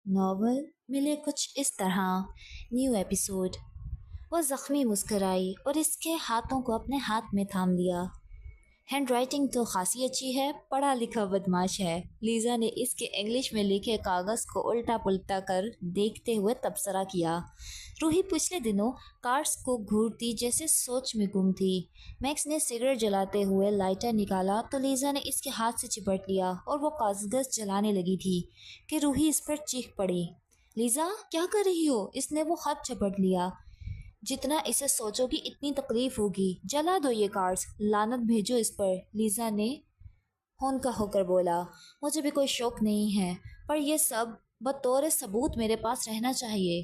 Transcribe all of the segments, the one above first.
Novel ملے کچھ اس طرح۔ New episode. وہ زخمی مسکرائی اور اس کے ہاتھوں کو اپنے ہاتھ میں تھام لیا۔ ہینڈ رائٹنگ تو خاصی اچھی ہے، پڑھا لکھا بدماش ہے۔ لیزا نے اس کے انگلش میں لکھے کاغذ کو الٹا پلٹا کر دیکھتے ہوئے تبصرہ کیا۔ روحی پچھلے دنوں کارڈز کو گھورتی جیسے سوچ میں گم تھی۔ میکس نے سگریٹ جلاتے ہوئے لائٹر نکالا تو لیزا نے اس کے ہاتھ سے چپٹ لیا اور وہ کاغذ جلانے لگی تھی کہ روحی اس پر چیخ پڑی۔ لیزا کیا کر رہی ہو؟ اس نے وہ خط چپٹ لیا۔ جتنا اسے سوچو گی اتنی تکلیف ہوگی، جلا دو یہ کارڈز، لعنت بھیجو اس پر، لیزا نے ہونکا ہو کر بولا۔ مجھے بھی کوئی شوق نہیں ہے، پر یہ سب بطور ثبوت میرے پاس رہنا چاہیے۔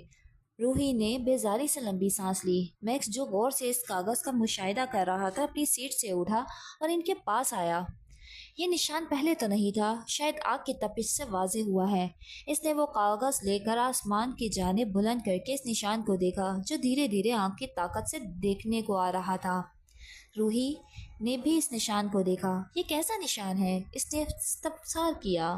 روحی نے بیزاری سے لمبی سانس لی۔ میکس جو غور سے اس کاغذ کا مشاہدہ کر رہا تھا اپنی سیٹ سے اٹھا اور ان کے پاس آیا۔ یہ نشان پہلے تو نہیں تھا، شاید آگ کی تپش سے واضح ہوا ہے۔ اس نے وہ کاغذ لے کر آسمان کی جانب بلند کر کے اس نشان کو دیکھا جو دھیرے دھیرے آنکھ کی طاقت سے دیکھنے کو آ رہا تھا۔ روحی نے بھی اس نشان کو دیکھا۔ یہ کیسا نشان ہے؟ اس نے استفسار کیا۔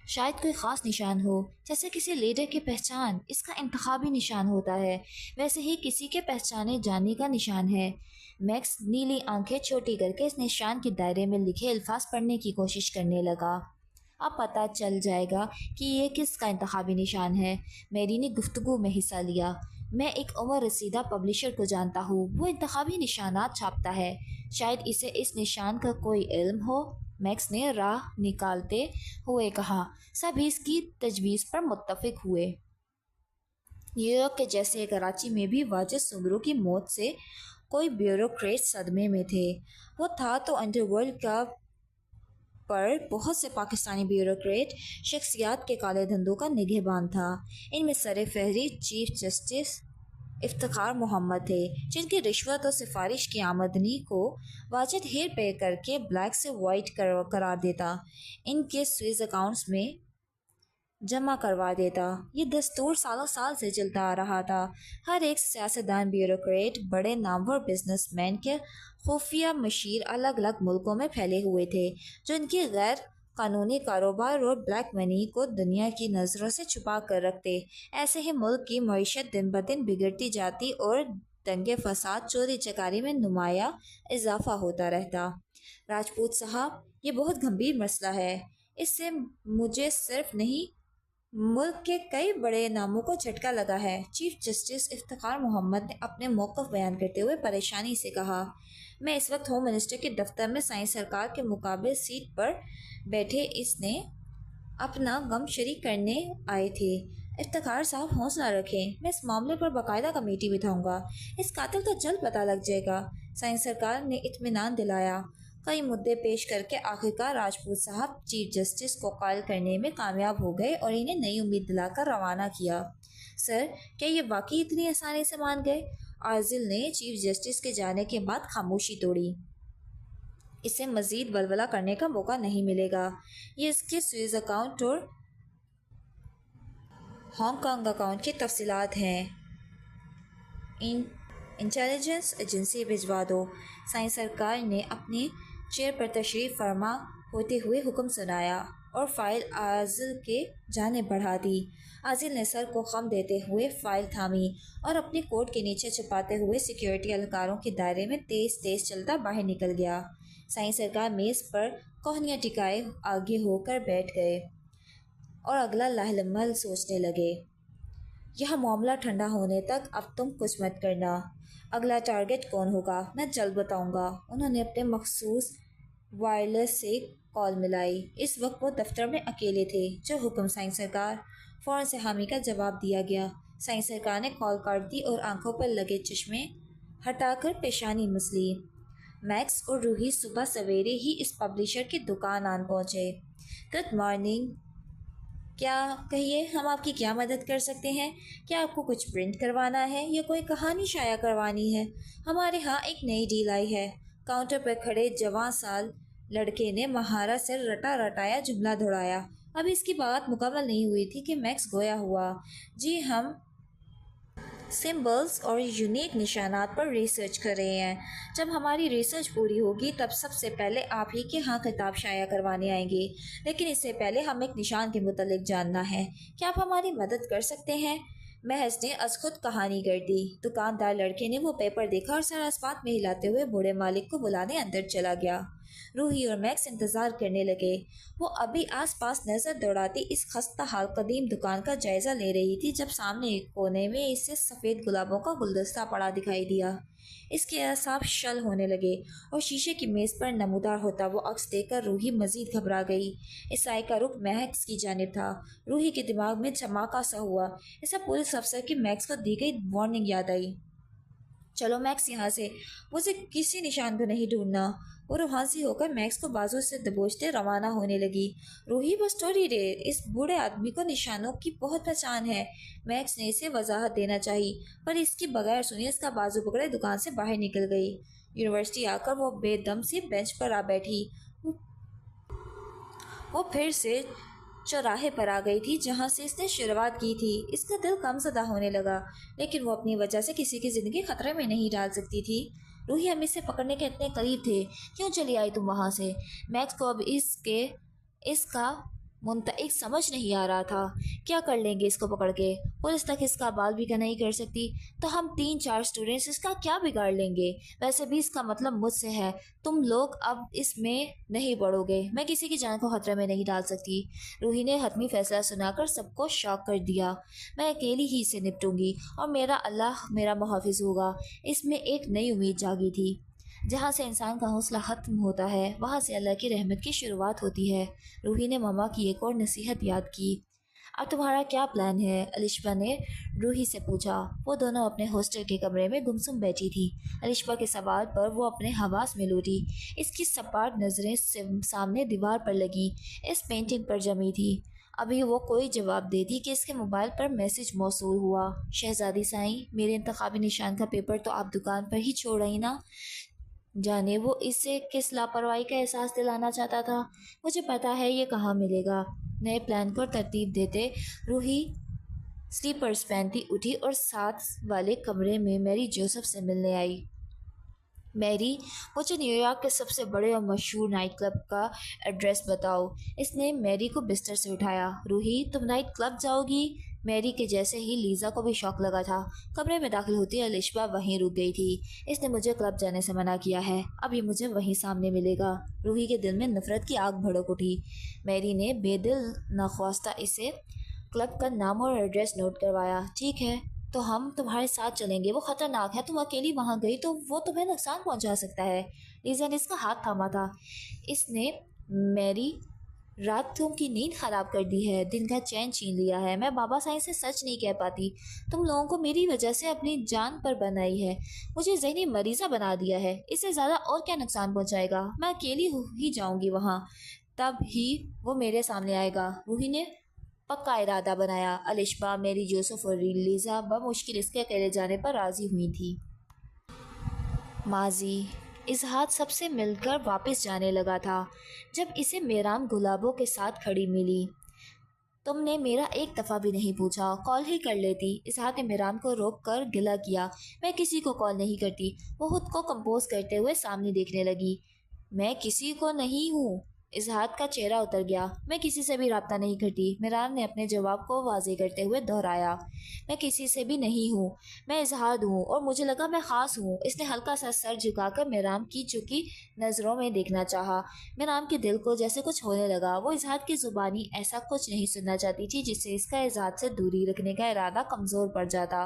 شاید کوئی خاص نشان ہو، جیسے کسی لیڈر کی پہچان اس کا انتخابی نشان ہوتا ہے، ویسے ہی کسی کے پہچانے جانے کا نشان ہے۔ میکس نیلی آنکھیں چھوٹی کر کے اس نشان کے دائرے میں لکھے الفاظ پڑھنے کی کوشش کرنے لگا۔ اب پتہ چل جائے گا کہ یہ کس کا انتخابی نشان ہے۔ میری نے گفتگو میں حصہ لیا۔ میں ایک عمر رسیدہ پبلشر کو جانتا ہوں، وہ انتخابی نشانات چھاپتا ہے، شاید اسے اس نشان کا کوئی علم ہو۔ میکس نے راہ نکالتے ہوئے کہا۔ سب اس کی تجویز پر متفق ہوئے۔ نیو یارک کے جیسے کراچی میں بھی واجد سنگرو کی موت سے کوئی بیوروکریٹ صدمے میں تھے۔ وہ تھا تو انڈر ورلڈ کا پر بہت سے پاکستانی بیوروکریٹ شخصیات کے کالے دھندوں کا نگہبان تھا۔ ان میں سر فہرست چیف جسٹس افتخار محمد تھے، جن کی رشوت اور سفارش کی آمدنی کو واجد ہیر پیر کر کے بلیک سے وائٹ قرار دیتا، ان کے سوئس اکاؤنٹس میں جمع کروا دیتا۔ یہ دستور سالوں سال سے چلتا آ رہا تھا۔ ہر ایک سیاستدان، بیوروکریٹ، بڑے نامور بزنس مین کے خفیہ مشیر الگ الگ ملکوں میں پھیلے ہوئے تھے، جو ان کی غیر قانونی کاروبار اور بلیک منی کو دنیا کی نظروں سے چھپا کر رکھتے۔ ایسے ہی ملک کی معیشت دن بدن بگڑتی جاتی اور دنگے فساد، چوری چکاری میں نمایاں اضافہ ہوتا رہتا۔ راجپوت صاحب، یہ بہت گمبھیر مسئلہ ہے۔ اس سے مجھے صرف نہیں، ملک کے کئی بڑے ناموں کو جھٹکا لگا ہے۔ چیف جسٹس افتخار محمد نے اپنے موقف بیان کرتے ہوئے پریشانی سے کہا۔ میں اس وقت ہوم منسٹر کے دفتر میں سائیں سرکار کے مقابل سیٹ پر بیٹھے اس نے اپنا غم شریک کرنے آئے تھے۔ افتخار صاحب حوصلہ رکھیں، میں اس معاملے پر باقاعدہ کمیٹی بٹھاؤں گا، اس قاتل کا جلد پتہ لگ جائے گا۔ سائیں سرکار نے اطمینان دلایا۔ کئی مدعے پیش کر کے آخرکار راجپوت صاحب چیف جسٹس کو قائل کرنے میں کامیاب ہو گئے اور انہیں نئی امید دلا کر روانہ کیا۔ سر، کیا یہ واقعی اتنی آسانی سے مان گئے؟ عازل نے چیف جسٹس کے جانے کے بعد خاموشی توڑی۔ اسے مزید ولولہ کرنے کا موقع نہیں ملے گا۔ یہ اس کے سوئس اکاؤنٹ اور ہانگ کانگ اکاؤنٹ کی تفصیلات ہیں۔ انٹیلیجنس ایجنسی بھجوا دو۔ سائیں سرکار نے اپنی چیئر پر تشریف فرما ہوتے ہوئے حکم سنایا اور فائل عازل کے جانب بڑھا دی۔ عازل نے سر کو خم دیتے ہوئے فائل تھامی اور اپنی کوٹ کے نیچے چھپاتے ہوئے سیکیورٹی اہلکاروں کے دائرے میں تیز تیز چلتا باہر نکل گیا۔ سائیں سرکار میز پر کوہنیاں ٹکائے آگے ہو کر بیٹھ گئے اور اگلا لہو مہل سوچنے لگے۔ یہاں معاملہ ٹھنڈا ہونے تک اب تم کچھ مت کرنا۔ اگلا ٹارگٹ کون ہوگا میں جلد بتاؤں گا۔ انہوں نے اپنے مخصوص وائرلیس سے کال ملائی۔ اس وقت وہ دفتر میں اکیلے تھے۔ جو حکم سائیں سرکار؟ فوراً سے حامی کا جواب دیا گیا۔ سائیں سرکار نے کال کاٹ دی اور آنکھوں پر لگے چشمے ہٹا کر پیشانی مسلی۔ میکس اور روحی صبح سویرے ہی اس پبلشر کی دکان آن پہنچے۔ گڈ مارننگ، کہیے ہم آپ کی کیا مدد کر سکتے ہیں؟ کیا آپ کو کچھ پرنٹ کروانا ہے یا کوئی کہانی شائع کروانی ہے؟ ہمارے ہاں ایک نئی ڈیل آئی ہے۔ کاؤنٹر پر کھڑے جوان سال لڑکے نے مہارت سے رٹا رٹایا جملہ دہرایا۔ اب اس کی بات مکمل نہیں ہوئی تھی کہ میکس گویا ہوا۔ جی ہم سمبلز اور یونیک نشانات پر ریسرچ کر رہے ہیں۔ جب ہماری ریسرچ پوری ہوگی تب سب سے پہلے آپ ہی کے ہاں خطاب شائع کروانے آئیں گے، لیکن اس سے پہلے ہم ایک نشان کے متعلق جاننا ہے۔ کیا آپ ہماری مدد کر سکتے ہیں؟ محض نے از خود کہانی کر دی۔ دکاندار لڑکے نے وہ پیپر دیکھا اور سر اسپات میں ہلاتے ہوئے بوڑھے مالک کو بلانے اندر چلا گیا۔ روحی اور میکس انتظار کرنے لگے۔ وہ ابھی آس پاس نظر دوڑاتی اس خستہ حال قدیم دکان کا جائزہ لے رہی تھی جب سامنے ایک کونے میں اسے سفید گلابوں کا گلدستہ پڑا دکھائی دیا۔ اس کے اعصاب شل ہونے لگے اور شیشے کی میز پر نمودار ہوتا وہ عکس دیکھ کر روحی مزید گھبرا گئی۔ اس سائے کا رخ میکس کی جانب تھا۔ روحی کے دماغ میں دھماکہ سا ہوا۔ اسے پولیس افسر کی میکس کو دی گئی وارننگ یاد آئی۔ چلو میکس یہاں سے، مجھے کسی نشان کو نہیں ڈھونڈنا۔ وہ روحانسی ہو کر میکس کو بازو سے دبوچتے روانہ ہونے لگی۔ روحی بس تھوڑی دیر، اس بوڑھے آدمی کو نشانوں کی بہت پہچان ہے۔ میکس نے اسے وضاحت دینا چاہی، پر اس کی بغیر سنے اس کا بازو پکڑے دکان سے باہر نکل گئی۔ یونیورسٹی آ کر وہ بے دم سی بینچ پر آ بیٹھی۔ وہ پھر سے چوراہے پر آ گئی تھی جہاں سے اس نے شروعات کی تھی۔ اس کا دل کم زدہ ہونے لگا، لیکن وہ اپنی وجہ سے کسی کی زندگی خطرے میں نہیں ڈال سکتی تھی۔ روحی ہم اسے پکڑنے کے اتنے قریب تھے، کیوں چلی آئی تم وہاں سے؟ میکس کو اب اس کا منطق سمجھ نہیں آ رہا تھا۔ کیا کر لیں گے اس کو پکڑ کے؟ پولیس تک اس کا بال بھی نہیں کر سکتی، تو ہم 3-4 اسٹوڈنٹس اس کا کیا بگاڑ لیں گے؟ ویسے بھی اس کا مطلب مجھ سے ہے، تم لوگ اب اس میں نہیں پڑو گے۔ میں کسی کی جان کو خطرے میں نہیں ڈال سکتی۔ روحی نے حتمی فیصلہ سنا کر سب کو شاک کر دیا۔ میں اکیلی ہی سے نپٹوں گی اور میرا اللہ میرا محافظ ہوگا۔ اس میں ایک نئی امید جاگی تھی۔ جہاں سے انسان کا حوصلہ ختم ہوتا ہے وہاں سے اللہ کی رحمت کی شروعات ہوتی ہے۔ روحی نے ماما کی ایک اور نصیحت یاد کی۔ اب تمہارا کیا پلان ہے؟ الشبا نے روحی سے پوچھا۔ وہ دونوں اپنے ہاسٹل کے کمرے میں گمسم بیٹھی تھی۔ الشبا کے سوال پر وہ اپنے حواس میں لوٹی۔ اس کی سپاٹ نظریں سامنے دیوار پر لگی اس پینٹنگ پر جمی تھی۔ ابھی وہ کوئی جواب دیتی کہ اس کے موبائل پر میسج موصول ہوا۔ شہزادی سائیں، میرے انتخابی نشان کا پیپر تو آپ دکان پر ہی چھوڑ رہی نا؟ جانے وہ اسے کس لاپرواہی کا احساس دلانا چاہتا تھا۔ مجھے پتا ہے یہ کہاں ملے گا۔ نئے پلان کو ترتیب دیتے روحی سلیپرز پہنتی اٹھی اور ساتھ والے کمرے میں میری جوزف سے ملنے آئی۔ میری، مجھے نیو یارک کے سب سے بڑے اور مشہور نائٹ کلب کا ایڈریس بتاؤ۔ اس نے میری کو بستر سے اٹھایا۔ روحی، تم نائٹ کلب جاؤ گی؟ میری کے جیسے ہی لیزا کو بھی شوق لگا تھا۔ کمرے میں داخل ہوتی الشبا وہیں رک گئی تھی۔ اس نے مجھے کلب جانے سے منع کیا ہے، اب یہ مجھے وہیں سامنے ملے گا۔ روحی کے دل میں نفرت کی آگ بھڑک اٹھی۔ میری نے بے دل نخواستہ اسے کلب کا نام اور ایڈریس نوٹ کروایا۔ ٹھیک ہے، تو ہم تمہارے ساتھ چلیں گے۔ وہ خطرناک ہے، تم اکیلی وہاں گئی تو وہ تمہیں نقصان پہنچا سکتا ہے۔ لیزا نے اس کا ہاتھ تھاما تھا۔ اس نے میری راتوں کی نیند خراب کر دی ہے، دن کا چین چھین لیا ہے۔ میں بابا سائیں سے سچ نہیں کہہ پاتی۔ تم لوگوں کو میری وجہ سے اپنی جان پر بنائی ہے، مجھے ذہنی مریضہ بنا دیا ہے۔ اس سے زیادہ اور کیا نقصان پہنچائے گا؟ میں اکیلی ہی جاؤں گی وہاں، تب ہی وہ میرے سامنے آئے گا۔ روحی نے پکا ارادہ بنایا۔ الشبا، میری جوزف اور لیزا بمشکل اس کے اکیلے جانے پر راضی ہوئی تھی۔ ماضی اظہار سب سے مل کر واپس جانے لگا تھا جب اسے میرام گلابوں کے ساتھ کھڑی ملی۔ تم نے میرا ایک دفعہ بھی نہیں پوچھا، کال ہی کر لیتی۔ اظہار نے میرام کو روک کر گلہ کیا۔ میں کسی کو کال نہیں کرتی۔ وہ خود کو کمپوز کرتے ہوئے سامنے دیکھنے لگی۔ میں کسی کو نہیں ہوں۔ اظہار کا چہرہ اتر گیا۔ میں کسی سے بھی رابطہ نہیں کرتی، میرام نے اپنے جواب کو واضح کرتے ہوئے دہرایا۔ میں کسی سے بھی نہیں ہوں، میں اظہار ہوں اور مجھے لگا میں خاص ہوں۔ اس نے ہلکا سا سر جھکا کر میرام کی جھکی نظروں میں دیکھنا چاہا۔ میرام کے دل کو جیسے کچھ ہونے لگا۔ وہ اظہار کی زبانی ایسا کچھ نہیں سننا چاہتی تھی جس سے اس کا اظہار سے دوری رکھنے کا ارادہ کمزور پڑ جاتا۔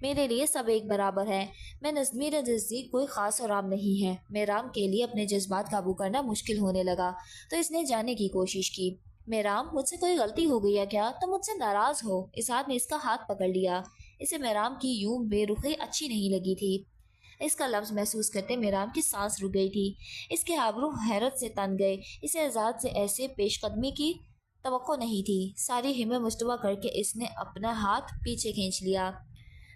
میرے لیے سب ایک برابر ہے۔ میں میرے نزدیک کوئی خاص اور عام نہیں ہے۔ میرام کے لیے اپنے جذبات قابو کرنا مشکل ہونے لگا تو اس نے جاننے کی کوشش کی۔ میرام، مجھ سے کوئی غلطی ہو گئی ہے کیا؟ تم مجھ سے ناراض ہو؟ اظہار نے اس کا ہاتھ پکڑ لیا۔ اسے میرام کی یوں بے رخی اچھی نہیں لگی تھی۔ اس کا لفظ محسوس کرتے میرام کی سانس رک گئی تھی۔ اس کے ابرو حیرت سے تن گئے۔ اسے اظہار سے ایسے پیش قدمی کی توقع نہیں تھی۔ ساری ہمت مجتمع کر کے اس نے اپنا ہاتھ پیچھے کھینچ لیا۔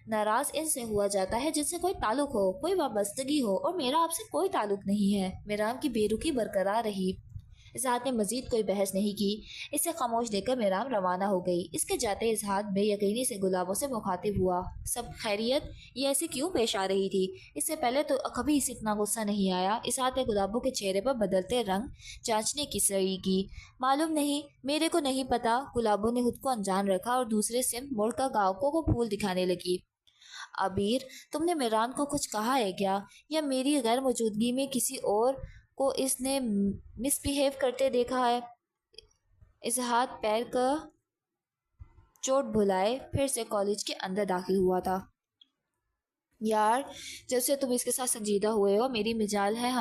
ناراض ان سے ہوا جاتا ہے جن سے کوئی تعلق ہو، کوئی وابستگی ہو، اور میرا آپ سے کوئی تعلق نہیں ہے۔ میرام کی بے رخی برقرار رہی۔ اظہار نے مزید کوئی بحث نہیں کی، اسے خاموش دیکھ کر میرام روانہ ہو گئی۔ اس کے جاتے اظہار بے یقینی سے گلابوں سے مخاطب ہوا۔ سب خیریت؟ یہ ایسے کیوں پیش آ رہی تھی؟ اس سے پہلے تو کبھی اسے اتنا غصہ نہیں آیا۔ اظہار نے گلابوں کے چہرے پر بدلتے رنگ جانچنے کی سعی کی۔ معلوم نہیں، میرے کو نہیں پتا۔ گلابوں نے خود کو انجان رکھا اور دوسرے سمت مڑ کر گاہکوں کو پھول دکھانے لگی۔ عبیر، تم نے میران کو کچھ کہا ہے کیا؟ یا میری غیر موجودگی میں کسی اور کو اس نے مس بیہیو کرتے دیکھا ہے؟ اظہار پیر کا چوٹ بھلائے پھر سے کالج کے اندر داخل ہوا تھا۔ یار، جب سے تم اس کے ساتھ سنجیدہ ہوئے ہو میری مجال ہے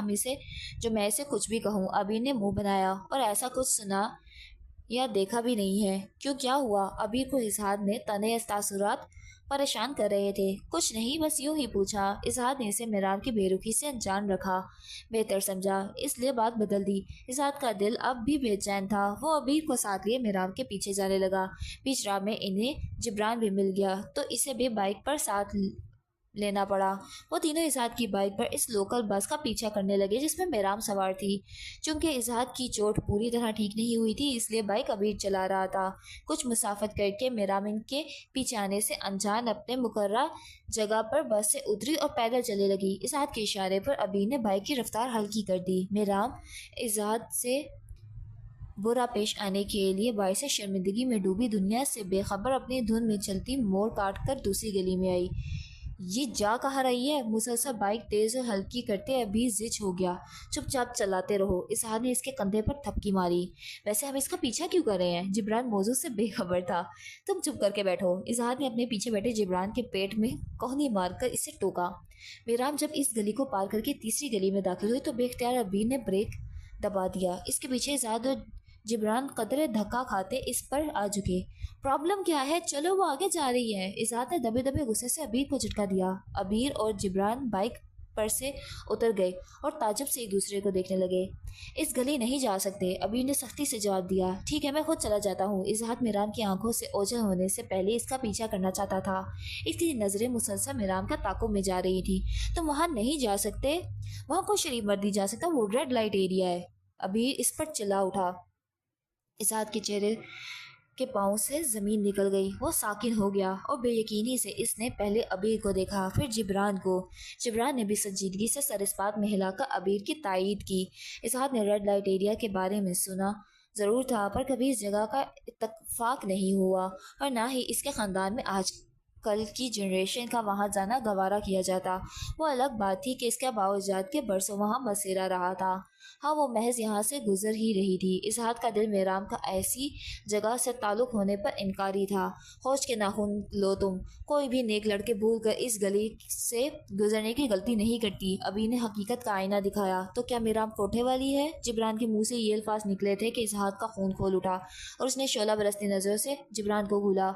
جو میں اسے کچھ بھی کہوں۔ عبیر نے منہ بنایا اور ایسا کچھ سنا یا دیکھا بھی نہیں ہے۔ کیوں، کیا ہوا؟ عبیر کو اظہار نے تنے تاثرات پریشان کر رہے تھے۔ کچھ نہیں، بس یوں ہی پوچھا۔ اظہار نے اسے میرام کی بے رخی سے انجان رکھا بہتر سمجھا، اس لیے بات بدل دی۔ اظہار کا دل اب بھی بے چین تھا۔ وہ عبیر کو ساتھ لیے میرام کے پیچھے جانے لگا۔ بیچ راہ میں انہیں جبران بھی مل گیا تو اسے بھی بائک پر ساتھ لینا پڑا۔ وہ تینوں اظہار کی بائک پر اس لوکل بس کا پیچھا کرنے لگے جس میں میرام سوار تھی۔ چونکہ اظہار کی چوٹ پوری طرح ٹھیک نہیں ہوئی تھی اس لیے بائک عبیر چلا رہا تھا۔ کچھ مسافت کر کے میرام ان کے پیچھے آنے سے انجان اپنے مقررہ جگہ پر بس سے اتری اور پیدل چلنے لگی۔ اظہار کے اشارے پر عبیر نے بائک کی رفتار ہلکی کر دی۔ میرام اظہار سے برا پیش آنے کے لیے باعث شرمندگی میں ڈوبی دنیا سے بے خبر اپنی دھن میں چلتی موڑ کاٹ کر دوسری گلی میں آئی۔ یہ جا کہاں رہی ہے؟ مسلسل بائک تیز اور ہلکی کرتے ابھی زچ ہو گیا۔ چپ چاپ چلاتے رہو۔ اظہار نے اس کے کندھے پر تھپکی ماری۔ ویسے ہم اس کا پیچھا کیوں کر رہے ہیں؟ جبران موضوع سے بے خبر تھا۔ تم چپ کر کے بیٹھو۔ اظہار نے اپنے پیچھے بیٹھے جبران کے پیٹ میں کوہنی مار کر اسے ٹوکا۔ میرام جب اس گلی کو پار کر کے تیسری گلی میں داخل ہوئی تو بے اختیار عبیر نے بریک دبا دیا۔ اس کے پیچھے اظہار اور جبران قدرے دھکا کھاتے اس پر آ چکے۔ پرابلم کیا ہے؟ چلو، وہ آگے جا رہی ہے۔ اظہار نے دبے دبے غصے سے عبیر کو جھٹکا دیا۔ عبیر اور جبران بائک پر سے اتر گئے اور تعجب سے ایک دوسرے کو دیکھنے لگے۔ اس گلی نہیں جا سکتے، عبیر نے سختی سے جواب دیا۔ ٹھیک ہے، میں خود چلا جاتا ہوں۔ اظہار میرام کی آنکھوں سے اوجھل ہونے سے پہلے اس کا پیچھا کرنا چاہتا تھا۔ اس کی نظریں مسلسل میرام کا تعاقب میں جا رہی تھی۔ تم وہاں نہیں جا سکتے، وہاں کوئی شریف مرد نہیں جا سکتا، وہ ریڈ لائٹ ایریا ہے۔ عبیر اس پر چلا اٹھا۔ اظہار کے چہرے کے پاؤں سے زمین نکل گئی۔ وہ ساکن ہو گیا اور بے یقینی سے اس نے پہلے عبیر کو دیکھا پھر جبران کو۔ جبران نے بھی سنجیدگی سے سر اس بات میں ہلا کر عبیر کی تائید کی۔ اظہار نے ریڈ لائٹ ایریا کے بارے میں سنا ضرور تھا پر کبھی اس جگہ کا اتفاق نہیں ہوا اور نہ ہی اس کے خاندان میں آج کل کی جنریشن کا وہاں جانا گوارا کیا جاتا۔ وہ الگ بات تھی کہ اس کے باوجود کے برسوں وہاں بسیرا رہا تھا۔ ہاں، وہ محض یہاں سے گزر ہی رہی تھی۔ اظہار کا دل میرام کا ایسی جگہ سے تعلق ہونے پر انکاری تھا۔ ہوش کے ناخن لو تم، کوئی بھی نیک لڑکے بھول کر اس گلی سے گزرنے کی غلطی نہیں کرتی۔ ابھی نے حقیقت کا آئینہ دکھایا۔ تو کیا میرام کوٹھے والی ہے؟ جبران کے منہ سے یہ الفاظ نکلے تھے کہ اظہار کا خون کھول اٹھا اور اس نے شعلہ برستی نظروں سے جبران کو گھولا۔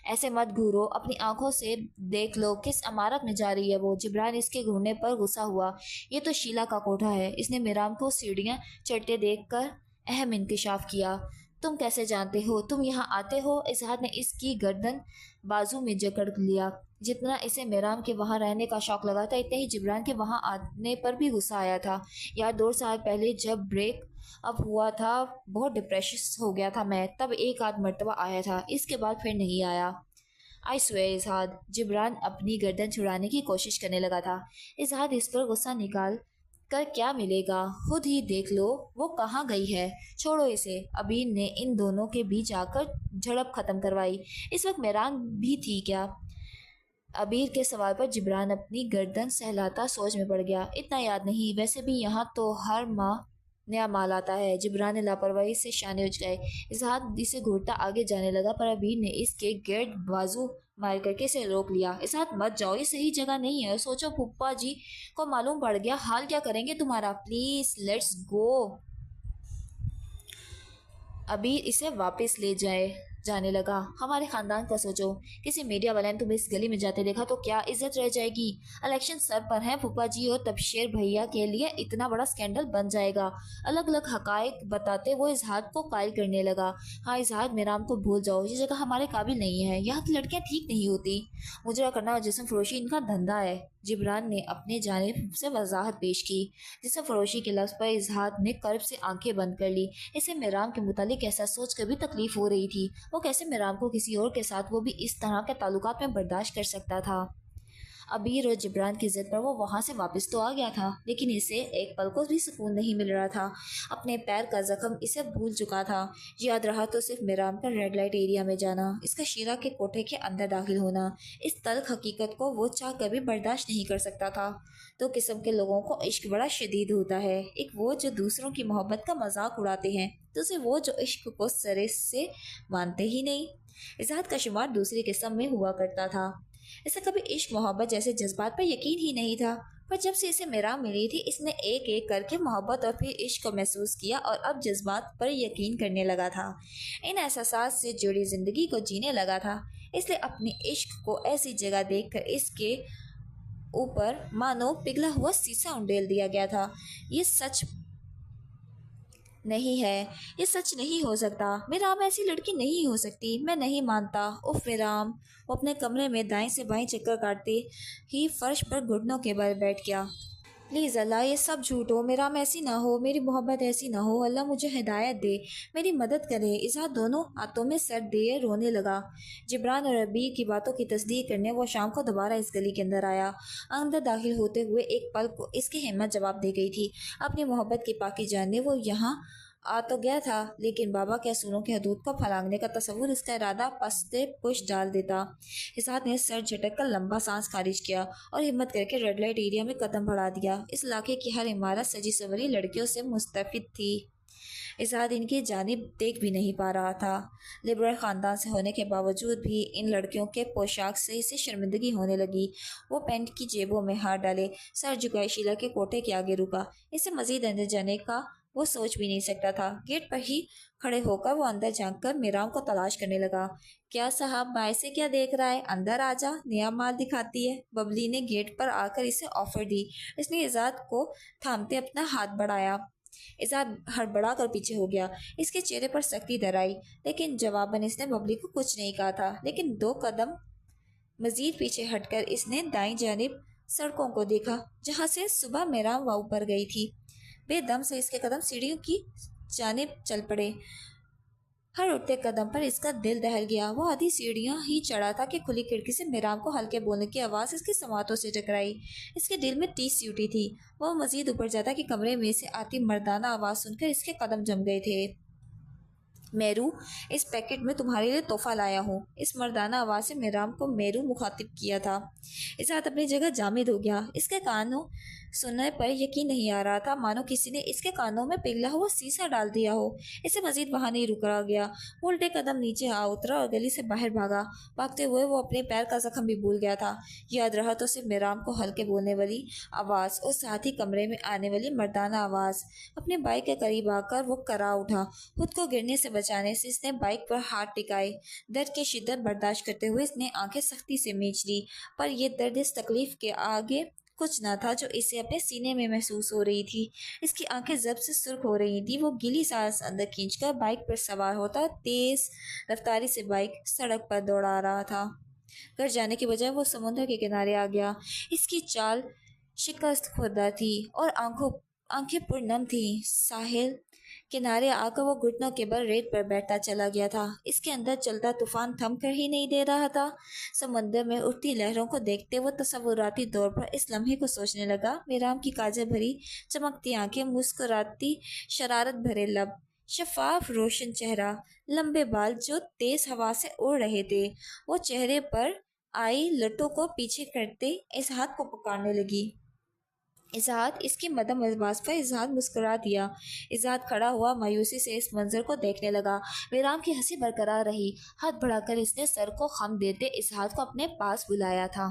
ایسے مت گھورو، اپنی آنکھوں سے دیکھ لو کس عمارت میں جا رہی ہے وہ۔ جبران اس کے گھورنے پر غصہ ہوا۔ یہ تو شیلا کا کوٹھا ہے۔ اس نے میرام کو سیڑھیاں چڑھتے دیکھ کر اہم انکشاف کیا۔ تم کیسے جانتے ہو؟ تم یہاں آتے ہو؟ اظہار نے اس کی گردن بازو میں جکڑ لیا۔ جتنا اسے میرام کے وہاں رہنے کا شوق لگا تھا اتنا ہی جبران کے وہاں آنے پر بھی غصہ آیا تھا۔ یار، 2 سال پہلے جب بریک اپ ہوا تھا بہت ڈپریشن ہو گیا تھا میں، تب ایک آدھ مرتبہ آیا تھا، اس کے بعد پھر نہیں آیا۔ آئی سویئر اظہار۔ جبران اپنی گردن چھڑانے کی کوشش کرنے لگا تھا۔ اظہار اس پر غصہ نکال کر کیا ملے گا، خود ہی دیکھ لو وہ کہاں گئی ہے، چھوڑو اسے۔ عبیر نے ان دونوں کے بیچ آ کر جھڑپ ختم کروائی۔ اس وقت میران بھی تھی کیا؟ عبیر کے سوال پر جبران اپنی گردن سہلاتا سوچ میں پڑ گیا۔ اتنا یاد نہیں، ویسے بھی یہاں تو ہر ماہ نیا مال آتا ہے۔ جبران نے لاپرواہی سے شانے اچکائے۔ اظہار اسے گھورتا آگے جانے لگا پر عبیر نے اس کے گرد بازو مار کر کے اسے روک لیا۔ اظہار مت جاؤ، یہ صحیح جگہ نہیں ہے۔ سوچو پھپھا جی کو معلوم پڑ گیا حال کیا کریں گے تمہارا؟ Please let's go. عبیر اسے واپس لے جانے لگا۔ ہمارے خاندان کا سوچو، کسی میڈیا والے نے تمہیں اس گلی میں جاتے دیکھا تو کیا عزت رہ جائے گی؟ الیکشن سر پر ہیں پھپھا جی اور تبشیر بھیا کے لیے اتنا بڑا سکینڈل بن جائے گا۔ الگ الگ حقائق بتاتے وہ اظہار کو قائل کرنے لگا۔ ہاں اظہار، میرام کو بھول جاؤ، یہ جگہ ہمارے قابل نہیں ہے، یہاں کی لڑکیاں ٹھیک نہیں ہوتی۔ مجرا کرنا اور جسم فروشی ان کا دھندا ہے۔ جبران نے اپنے جانب سے وضاحت پیش کی، جسے فروشی کے لفظ پر اظہار نے کرب سے آنکھیں بند کر لی۔ اسے میرام کے متعلق ایسا سوچ کر بھی تکلیف ہو رہی تھی، وہ کیسے میرام کو کسی اور کے ساتھ، وہ بھی اس طرح کے تعلقات میں برداشت کر سکتا تھا۔ ابیر اور جبران کی ضد پر وہ وہاں سے واپس تو آ گیا تھا، لیکن اسے ایک پل کو بھی سکون نہیں مل رہا تھا۔ اپنے پیر کا زخم اسے بھول چکا تھا۔ یاد رہا تو صرف میرام کا ریڈ لائٹ ایریا میں جانا، اس کا شیرہ کے کوٹھے کے اندر داخل ہونا۔ اس تلخ حقیقت کو وہ چاہ کر بھی برداشت نہیں کر سکتا تھا۔ دو قسم کے لوگوں کو عشق بڑا شدید ہوتا ہے، ایک وہ جو دوسروں کی محبت کا مذاق اڑاتے ہیں، دوسرے وہ جو عشق کو سرے سے مانتے ہی نہیں۔ اظہار کا شمار دوسری قسم میں ہوا کرتا تھا۔ اسے کبھی عشق محبت جیسے جذبات پر یقین ہی نہیں تھا، پر جب سے اسے میرام ملی تھی، اس نے ایک ایک کر کے محبت اور پھر عشق کو محسوس کیا اور اب جذبات پر یقین کرنے لگا تھا۔ ان احساسات سے جڑی زندگی کو جینے لگا تھا، اس لیے اپنی عشق کو ایسی جگہ دیکھ کر اس کے اوپر مانو پگھلا ہوا سیسا انڈیل دیا گیا تھا۔ یہ سچ نہیں ہے، یہ سچ نہیں ہو سکتا، میرام ایسی لڑکی نہیں ہو سکتی، میں نہیں مانتا۔ اف میرام! وہ اپنے کمرے میں دائیں سے بائیں چکر کاٹتے ہی فرش پر گھٹنوں کے بل بیٹھ گیا۔ پلیز اللہ، یہ سب جھوٹ ہو، میرام ایسی نہ ہو، میری محبت ایسی نہ ہو، اللہ مجھے ہدایت دے، میری مدد کرے۔ اظہار دونوں ہاتھوں میں سر دیے رونے لگا۔ جبران اور ابیر کی باتوں کی تصدیق کرنے وہ شام کو دوبارہ اس گلی کے اندر آیا۔ اندر داخل ہوتے ہوئے ایک پل کو اس کی ہمت جواب دے گئی تھی۔ اپنی محبت کی پاکی جاننے وہ یہاں آ تو گیا تھا، لیکن بابا کے اصولوں کی حدود کو پھلانگنے کا تصور اس کا ارادہ پستے پش ڈال دیتا۔ اظہار نے سر جھٹک کر لمبا سانس خارج کیا اور ہمت کر کے ریڈ لائٹ ایریا میں قدم بڑھا دیا۔ اس علاقے کی ہر عمارت سجی سوری لڑکیوں سے مستفید تھی۔ اظہار ان کی جانب دیکھ بھی نہیں پا رہا تھا۔ لبرل خاندان سے ہونے کے باوجود بھی ان لڑکیوں کے پوشاک سے اسے شرمندگی ہونے لگی۔ وہ پینٹ کی جیبوں میں ہاتھ ڈالے، سر جھکائے شیلا کے کوٹھے کے آگے رکا۔ اسے مزید اندر جانے کا وہ سوچ بھی نہیں سکتا تھا۔ گیٹ پر ہی کھڑے ہو کر وہ اندر جھانک کر میرام کو تلاش کرنے لگا۔ کیا صاحب، باہر سے کیا دیکھ رہا ہے؟ اندر آ جا، نیا مال دکھاتی ہے، ببلی نے گیٹ پر آ کر اسے آفر دی۔ اس نے اظہار کو تھامتے اپنا ہاتھ بڑھایا۔ اظہار ہڑبڑا کر پیچھے ہو گیا۔ اس کے چہرے پر سختی در آئی، لیکن جواباً اس نے ببلی کو کچھ نہیں کہا تھا۔ لیکن دو قدم مزید پیچھے ہٹ کر اس نے دائیں جانب سڑکوں کو دیکھا، جہاں سے صبح میرام واؤ پر گئی تھی۔ بے دم سے اس کے قدم سیڑھیوں کی جانب چل پڑے۔ ہر اٹھتے قدم پر اس کا دل دہل گیا۔ وہ آدھی سیڑھیاں ہی چڑھا تھا کہ کھلی کھڑکی سے میرام کو ہلکے بولنے کی آواز اس کی سماعتوں سے ٹکرائی۔ اس کے دل میں ٹیس سی اٹھی تھی۔ وہ مزید اوپر جاتا کہ کمرے میں سے آتی مردانہ آواز سن کر اس کے قدم جم گئے تھے۔ میرو، اس پیکٹ میں تمہارے لیے تحفہ لایا ہوں۔ اس مردانہ آواز سے میرام کو میرو مخاطب کیا تھا۔ اظہار اپنی جگہ جامد ہو گیا۔ اس کے کانوں سننے پر یقین نہیں آ رہا تھا، مانو کسی نے اس کے کانوں میں پگھلا ہوا سیسا ڈال دیا ہو۔ اسے مزید وہاں نہیں رکا گیا۔ وہ الٹے قدم نیچے آ اترا اور گلی سے باہر بھاگا۔ بھاگتے ہوئے وہ اپنے پیر کا زخم بھی بھول گیا تھا۔ یاد رہا تو صرف میرام کو ہلکے بولنے والی آواز اور ساتھ ہی کمرے میں آنے والی مردانہ آواز۔ اپنے بائک کے قریب آ کر وہ کرا اٹھا۔ خود کو گرنے سے بچانے سے اس نے بائک پر ہاتھ ٹکائے۔ درد کی شدت برداشت کرتے ہوئے اس نے آنکھیں سختی سے مینچ لی، پر یہ درد اس تکلیف کے آگے کچھ نہ تھا جو اسے اپنے سینے میں محسوس ہو رہی تھی۔ اس کی آنکھیں ضرب سے سرخ ہو رہی تھی۔ وہ گیلی سانس اندر کھینچ کر بائک پر سوار ہوتا تیز رفتاری سے بائک سڑک پر دوڑا رہا تھا۔ گھر جانے کے بجائے وہ سمندر کے کنارے آ گیا۔ اس کی چال شکست خوردہ تھی اور آنکھیں پرنم تھیں۔ ساحل کنارے آ کر وہ گھٹنوں کے بل ریت پر بیٹھتا چلا گیا تھا۔ اس کے اندر چلتا طوفان تھم کر ہی نہیں دے رہا تھا۔ سمندر میں اٹھتی لہروں کو دیکھتے وہ تصوراتی طور پر اس لمحے کو سوچنے لگا۔ میرام کی کاجل بھری چمکتی آنکھیں، مسکراتی شرارت بھرے لب، شفاف روشن چہرہ، لمبے بال جو تیز ہوا سے اڑ رہے تھے۔ وہ چہرے پر آئی لٹوں کو پیچھے کرتے اظہار کو پکارنے لگی۔ اظہار! اس کی مدم الفاظ پر اظہار مسکرا دیا۔ اظہار کھڑا ہوا مایوسی سے اس منظر کو دیکھنے لگا۔ میرام کی ہنسی برقرار رہی۔ ہاتھ بڑھا کر اس نے سر کو خم دیتے اظہار کو اپنے پاس بلایا تھا۔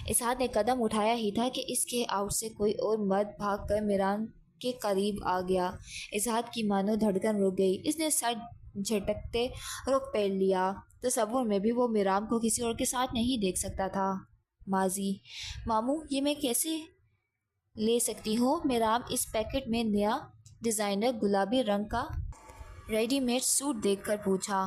اظہار نے قدم اٹھایا ہی تھا کہ اس کے آؤٹ سے کوئی اور مرد بھاگ کر میرام کے قریب آ گیا۔ اظہار کی مانو دھڑکن رک گئی۔ اس نے سر جھٹکتے رخ پھیر لیا۔ تصور میں بھی وہ میرام کو کسی اور کے ساتھ نہیں دیکھ سکتا تھا۔ ماضی: ماموں، یہ میں کیسے لے سکتی ہوں؟ میرام اس پیکٹ میں نیا ڈیزائنر گلابی رنگ کا ریڈی میڈ سوٹ دیکھ کر پوچھا۔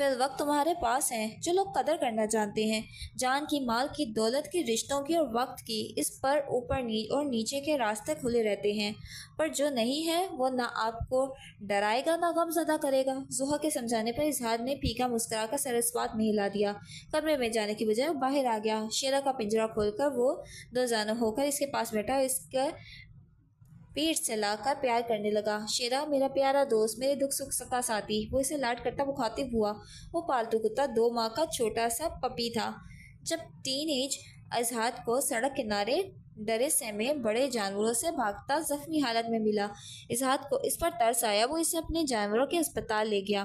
فی الوقت تمہارے پاس ہیں جو لوگ قدر کرنا جانتے ہیں، جان کی، مال کی، دولت کی، رشتوں کی اور وقت کی۔ اس پر اوپر اور نیچے کے راستے کھلے رہتے ہیں، پر جو نہیں ہے وہ نہ آپ کو ڈرائے گا نہ غم زدہ کرے گا۔ زہا کے سمجھانے پر اظہار نے پھیکا مسکرا کر سر اس بات میں ہلا دیا۔ کمرے میں جانے کی بجائے وہ باہر آ گیا۔ شیرا کا پنجرہ کھول کر وہ دو زانو ہو کر اس کے پاس بیٹھا اور اس کے پیٹ سے لا کر پیار کرنے لگا۔ شیرا، میرا پیارا دوست، میرے دکھ سکھ کا ساتھی۔ وہ اسے لاڈ کرتا مخاطب ہوا۔ وہ پالتو کتا 2 ماہ کا چھوٹا سا پپی تھا۔ جب ٹین ایج اظہار کو سڑک کنارے ڈرے سہمے بڑے جانوروں سے بھاگتا زخمی حالت میں ملا، اظہار کو اس پر ترس آیا۔ وہ اسے اپنے جانوروں کے اسپتال لے گیا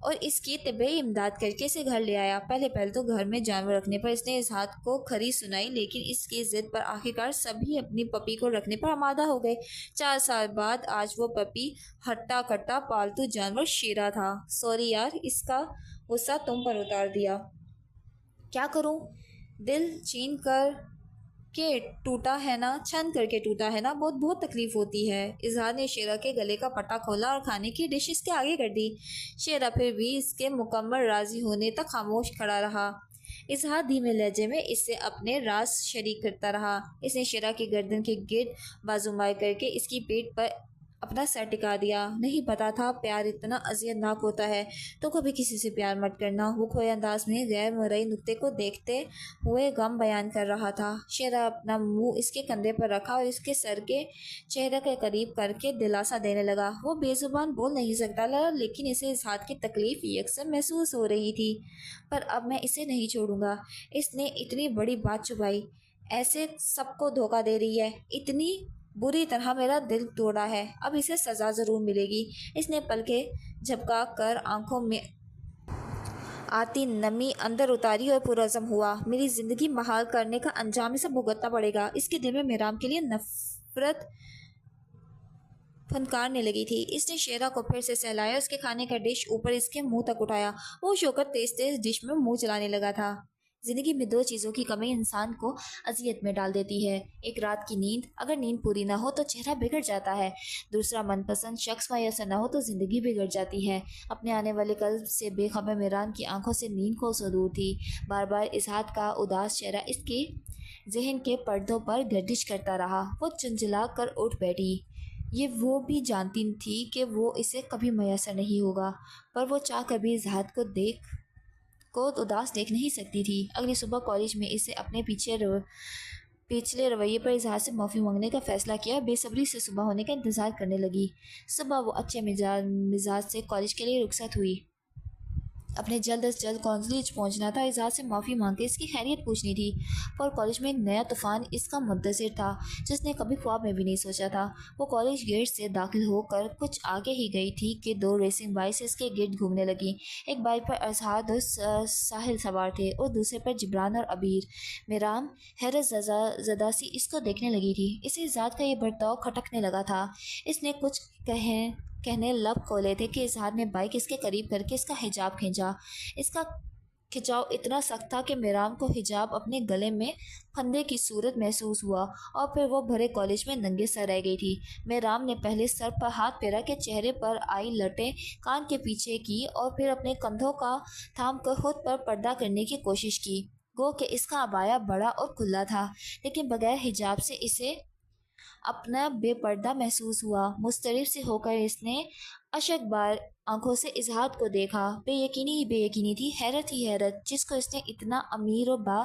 اور اس کی طبی امداد کر کے اسے گھر لے آیا۔ پہلے تو گھر میں جانور رکھنے پر اس نے اظہار کو کھری سنائی، لیکن اس کی ضد پر آخرکار سبھی اپنی پپی کو رکھنے پر آمادہ ہو گئے۔ 4 سال بعد آج وہ پپی ہٹا کٹا پالتو جانور شیرا تھا۔ سوری یار، اس کا غصہ تم پر اتار دیا۔ کیا کروں؟ دل چین کر کے ٹوٹا ہے نا، چھن کر کے ٹوٹا ہے نا، بہت تکلیف ہوتی ہے۔ اظہار نے شیرا کے گلے کا پٹا کھولا اور کھانے کی ڈش اس کے آگے کر دی۔ شیرا پھر بھی اس کے مکمل راضی ہونے تک خاموش کھڑا رہا۔ اظہار دھیمے لہجے میں اس سے اپنے راز شریک کرتا رہا۔ اس نے شیرا کی گردن کے گرد بازو مائل کر کے اس کی پیٹھ پر اپنا سر ٹکا دیا۔ نہیں پتا تھا پیار اتنا اذیت ناک ہوتا ہے، تو کبھی کسی سے پیار مت کرنا۔ وہ کھوئے انداز میں غیر مرئی نکتے کو دیکھتے ہوئے غم بیان کر رہا تھا۔ شیرا اپنا منہ اس کے کندھے پر رکھا اور اس کے سر کے چہرے کے قریب کر کے دلاسا دینے لگا۔ وہ بے زبان بول نہیں سکتا تھا، لیکن اسے اظہار کی تکلیف یکسر محسوس ہو رہی تھی۔ پر اب میں اسے نہیں چھوڑوں گا۔ اس نے اتنی بڑی بات چھپائی، ایسے سب کو دھوکہ دے رہی ہے، اتنی بری طرح میرا دل توڑا ہے، اب اسے سزا ضرور ملے گی۔ اس نے پلکیں جھپکا کر آنکھوں میں آتی نمی اندر اتاری اور پرعزم ہوا۔ میری زندگی محال کرنے کا انجام اسے بھگتنا پڑے گا۔ اس کے دل میں میرام کے لیے نفرت پھنکارنے لگی تھی۔ اس نے شیرا کو پھر سے سہلایا، اس کے کھانے کا ڈش اوپر اس کے منہ تک اٹھایا۔ وہ شو کر تیز تیز ڈش میں منہ چلانے لگا تھا۔ زندگی میں 2 چیزوں کی کمی انسان کو اذیت میں ڈال دیتی ہے، ایک رات کی نیند، اگر نیند پوری نہ ہو تو چہرہ بگڑ جاتا ہے، دوسرا من پسند شخص میسر نہ ہو تو زندگی بگڑ جاتی ہے۔ اپنے آنے والے کل سے بے خبر میران کی آنکھوں سے نیند کو سو دور تھی۔ بار بار اظہار کا اداس چہرہ اس کے ذہن کے پردوں پر گردش کرتا رہا۔ وہ چنچلا کر اٹھ بیٹھی۔ یہ وہ بھی جانتی تھی کہ وہ اسے کبھی میسر نہیں ہوگا، پر وہ چاہ کر بھی اظہار کو اداس دیکھ نہیں سکتی تھی۔ اگلی صبح کالج میں اسے اپنے پچھلے رویے پر اظہار سے معافی مانگنے کا فیصلہ کیا اور بے صبری سے صبح ہونے کا انتظار کرنے لگی۔ صبح وہ اچھے مزاج سے کالج کے لیے رخصت ہوئی۔ اپنے جلد از جلد کالج پہنچنا تھا، اظہار سے معافی مانگ کے اس کی خیریت پوچھنی تھی، پر کالج میں ایک نیا طوفان اس کا منتظر تھا جس نے کبھی خواب میں بھی نہیں سوچا تھا۔ وہ کالج گیٹ سے داخل ہو کر کچھ آگے ہی گئی تھی کہ 2 ریسنگ بائکس اس کے گرد گھومنے لگیں۔ ایک بائک پر اظہار اور ساحل سوار تھے اور دوسرے پر جبران اور عبیر۔ میرام حیرت زدہ سی اس کو دیکھنے لگی تھی۔ اسے اظہار کا یہ برتاؤ کھٹکنے لگا تھا۔ اس نے کچھ کہنے لب کھولے تھے کہ اظہار نے بائک اس کے قریب کر کے اس کا حجاب کھینچا۔ اس کا کھچاؤ اتنا سخت تھا کہ میرام کو حجاب اپنے گلے میں پھندے کی صورت محسوس ہوا اور پھر وہ بھرے کالج میں ننگے سر رہ گئی تھی۔ میرام نے پہلے سر پر ہاتھ پھیرا کے چہرے پر آئی لٹیں کان کے پیچھے کی اور پھر اپنے کندھوں کا تھام کر خود پر پردہ کرنے کی کوشش کی، گو کہ اس کا عبایا بڑا اور کھلا تھا، لیکن بغیر حجاب سے اسے اپنا بے پردہ محسوس ہوا۔ مضطرب سے ہو کر اس نے اشک بار آنکھوں سے اظہار کو دیکھا۔ بے یقینی ہی بے یقینی تھی، حیرت ہی حیرت، جس کو اس نے اتنا امیر و با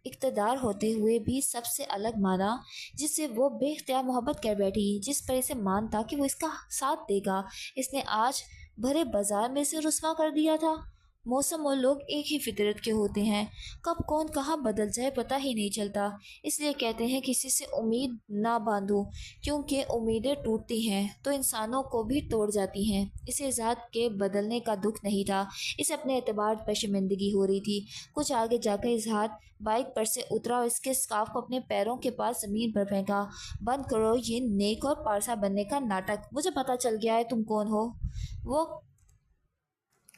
اقتدار ہوتے ہوئے بھی سب سے الگ مانا، جس سے وہ بے اختیار محبت کر بیٹھی، جس پر اسے مان تھا کہ وہ اس کا ساتھ دے گا، اس نے آج بھرے بازار میں سے رسوا کر دیا تھا۔ موسم اور لوگ ایک ہی فطرت کے ہوتے ہیں، کب کون کہاں بدل جائے پتہ ہی نہیں چلتا، اس لیے کہتے ہیں کسی سے امید نہ باندھو، کیونکہ امیدیں ٹوٹتی ہیں تو انسانوں کو بھی توڑ جاتی ہیں۔ اسے ذات کے بدلنے کا دکھ نہیں تھا، اسے اپنے اعتبار پر شرمندگی ہو رہی تھی۔ کچھ آگے جا کر اظہار بائک پر سے اترا اور اس کے اسکارف کو اپنے پیروں کے پاس زمین پر پھینکا۔ بند کرو یہ نیک اور پارسا بننے کا ناٹک، مجھے پتہ چل گیا ہے تم کون ہو۔ وہ